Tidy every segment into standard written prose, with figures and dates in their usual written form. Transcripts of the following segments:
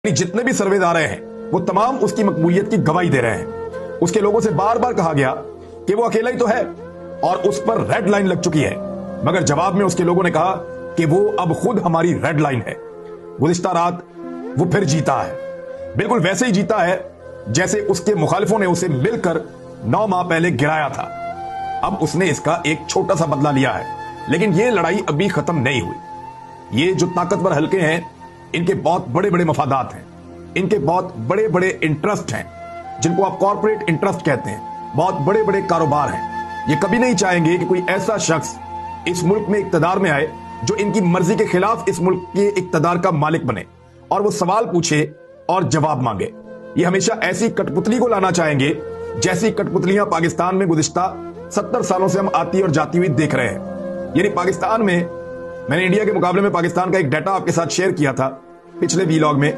जितने भी सर्वे आ रहे हैं वो तमाम उसकी मकबूलियत की गवाही दे रहे हैं। उसके लोगों से बार बार कहा गया कि वो अकेला ही तो है और उस पर रेड लाइन लग चुकी है, मगर जवाब में उसके लोगों ने कहा कि वो अब खुद हमारी रेड लाइन है। गुज़िश्ता रात वो फिर जीता है, बिल्कुल वैसे ही जीता है जैसे उसके मुखालिफों ने उसे मिलकर 9 माह पहले गिराया था। अब उसने इसका एक छोटा सा बदला लिया है, लेकिन यह लड़ाई अभी खत्म नहीं हुई। ये जो ताकतवर हल्के हैं, इनके बहुत बड़े बड़े मफादात हैं, इनके बहुत बड़े बड़े इंटरेस्ट हैं, जिनको आप कॉर्पोरेट इंटरेस्ट कहते हैं। बहुत बड़े बड़े कारोबार हैं। ये कभी नहीं चाहेंगे कि कोई ऐसा शख्स इस मुल्क में इक्तदार में आए जो इनकी मर्जी के खिलाफ इस मुल्क के इक्तदार का मालिक बने और वो सवाल पूछे और जवाब मांगे। ये हमेशा ऐसी कठपुतली को लाना चाहेंगे जैसी कठपुतलियां पाकिस्तान में गुज़िश्ता 70 सालों से हम आती और जाती हुई देख रहे हैं। यानी पाकिस्तान में, मैंने इंडिया के मुकाबले में पाकिस्तान का एक डाटा आपके साथ शेयर किया था पिछले वीलॉग में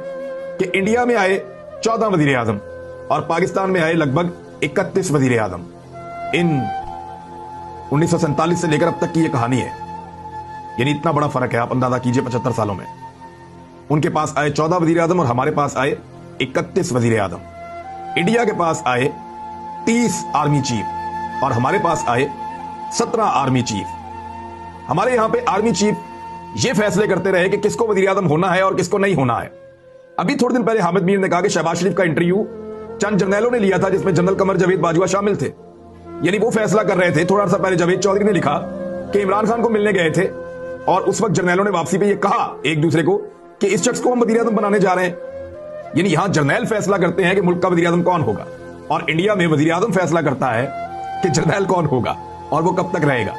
कि इंडिया में आए 14 वजीर आजम और पाकिस्तान में आए लगभग 31 वजीर आजम। इन 1947 से लेकर अब तक की यह कहानी है। यानी इतना बड़ा फर्क है, आप अंदाजा कीजिए 75 सालों में। उनके पास आए 14 वजीर आजम और हमारे पास आए 31 वजीर आजम। इंडिया के पास आए 30 आर्मी चीफ और हमारे पास आए 17 आर्मी चीफ। हमारे यहां पे आर्मी चीफ ये फैसले करते रहे कि किसको वजीर आजम होना है और किसको नहीं होना है। अभी थोड़े दिन पहले हामिद मीर ने कहा कि शहबाज शरीफ का इंटरव्यू चंद जर्नैलों ने लिया था जिसमें जनरल कमर जावेद बाजवा शामिल थे। यानी वो फैसला कर रहे थे। थोड़ा सा पहले जावेद चौधरी ने लिखा कि इमरान खान को मिलने गए थे और उस वक्त जर्नैलों ने वापसी पे ये कहा एक दूसरे को कि इस शख्स को हम वजीर आजम बनाने जा रहे हैं। यानी यहां जर्नैल फैसला करते हैं कि मुल्क का वजीर आजम कौन होगा और इंडिया में वजीर आजम फैसला करता है कि जर्नैल कौन होगा और वो कब तक रहेगा।